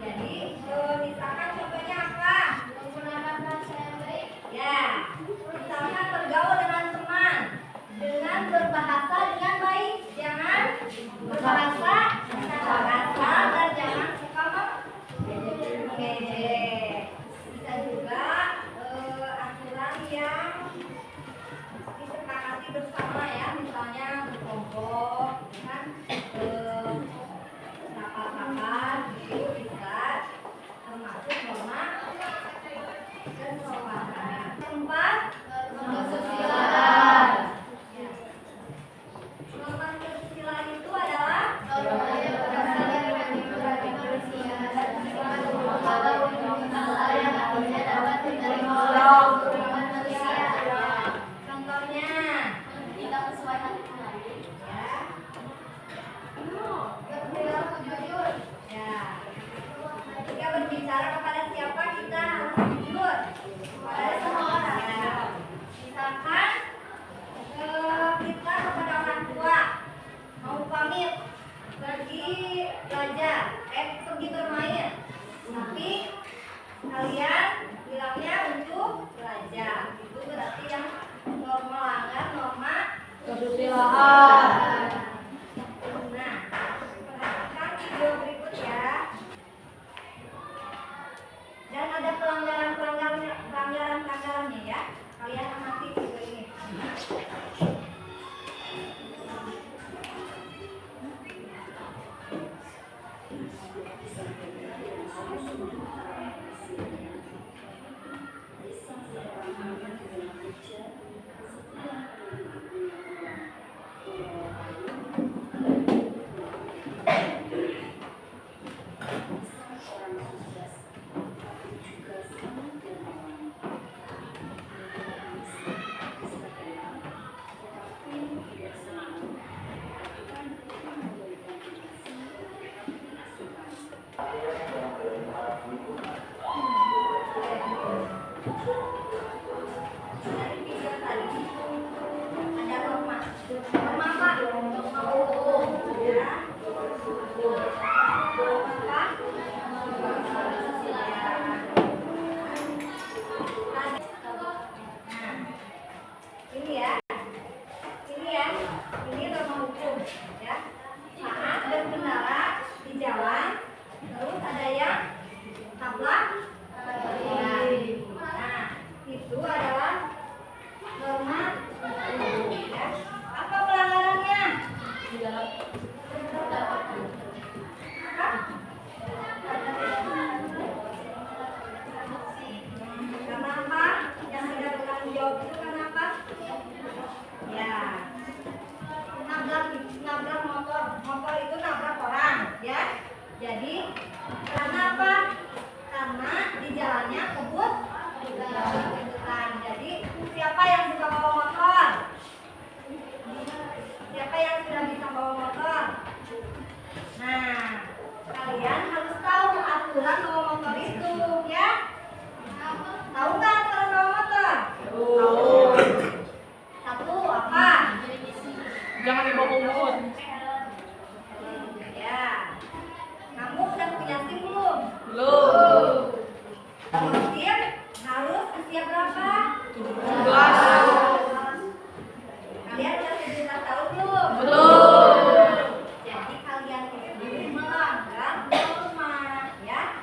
Jadi misalkan contohnya apa? Menggunakan bahasa yang baik. Ya, misalkan bergaul dengan teman dengan berbahasa dengan baik. Jangan berbahasa kasar dan jangan suka mengejek. Bisa juga aturan yang disepakati bersama ya, misalnya berkelompok kan, rapat-rapat gitu bisa termasuk norma kesopanan. Keempat, norma kesusilaan. Ya. Norma kesusilaan itu adalah norma yang berdasarkan demokrasi manusia dan sifat pada universal yang artinya dapat diterima oleh manusia. Contohnya, kita sesuai hati nurani. Ya. Berperilaku jujur. Ya. Jika berbicara kepada siapa kita harus jujur kepada semua orang. Ya. Misalkan kita kepada orang tua mau pamit pergi belajar, pergi bermain, tapi kalian bilangnya untuk belajar. Itu berarti yang melanggar norma kesusilaan. Nah, perhatikan video berikut ya. Dan ada pelanggaran-pelanggarannya ya. Kalian amati video ini. Dari video tadi ada norma apa? Norma umum ya. Apa? Ini ya. Ini norma hukum ya. Saat berkendara di jalan, terus ada yang tabrak. Nah, itu adalah norma hukum ya. Apa pelanggarannya? Karena apa? Yang tidak bertanggung jawab itu karena apa? Ya, nabrak motor itu nabrak orang ya. Jadi karena apa? Karena di jalannya kebut. Jadi siapa yang suka bawa motor? Siapa yang sudah bisa bawa motor? Nah, kalian harus tahu aturan bawa motor itu ya. Tahu nggak aturan bawa motor? Tahu. Satu apa? Jangan dibawa mulut. Ya. Kamu udah punya SIM belum? Belum. SIM harus usia berapa? 17. Kalian udah 17 tahun belum? Belum. Jadi kalian itu melanggar norma ya,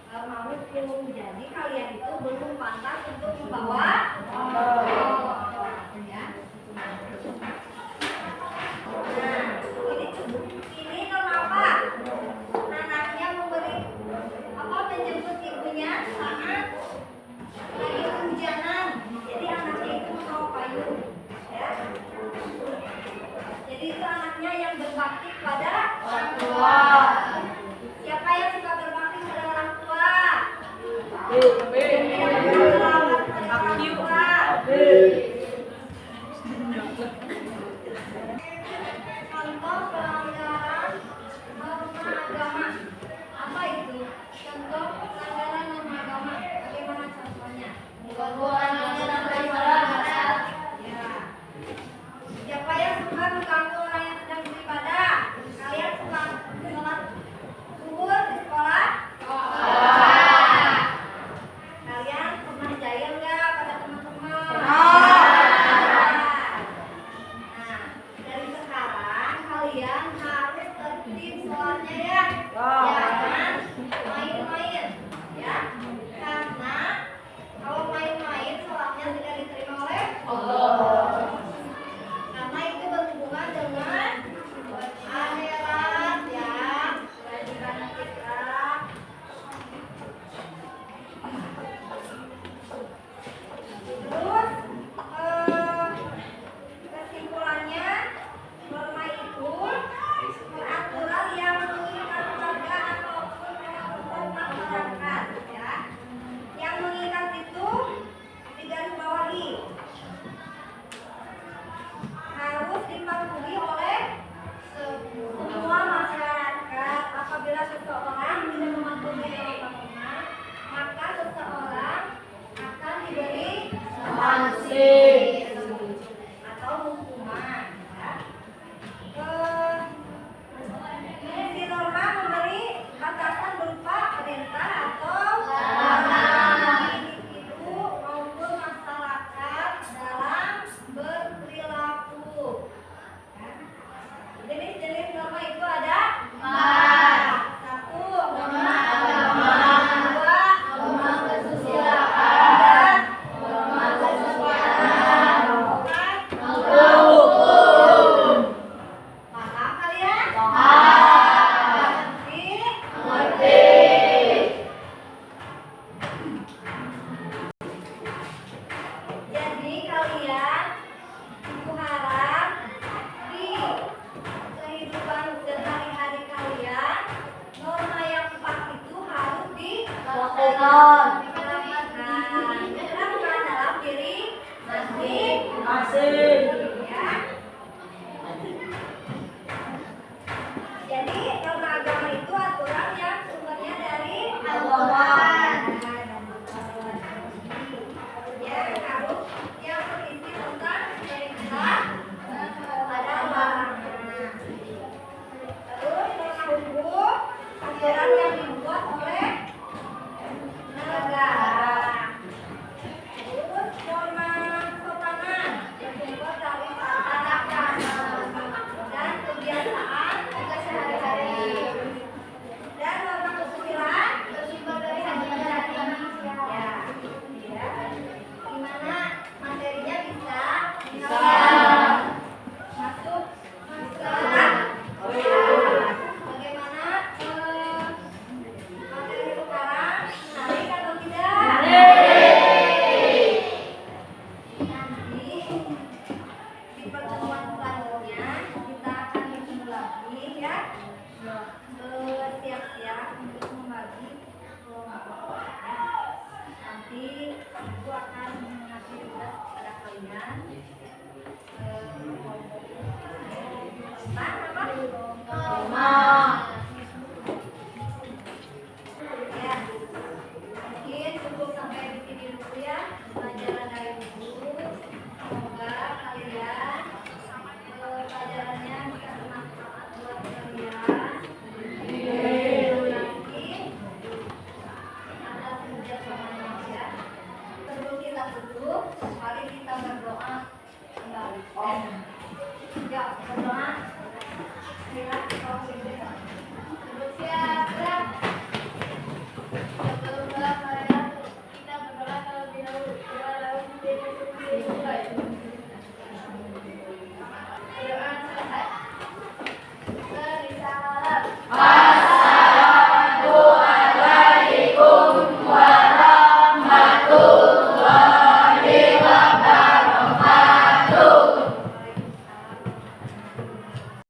norma hukum. Jadi kalian itu belum pantas untuk membawa motor ya. Nah, ini norma apa? Anaknya memberi menjemput ibunya saat lagi hujanan. Jadi anaknya itu membawa payung ya. Jadi itu anaknya yang berbakti kepada orang tua. Siapa yang suka berbakti kepada orang tua? Aktif. Terapkan dalam diri masing-masing.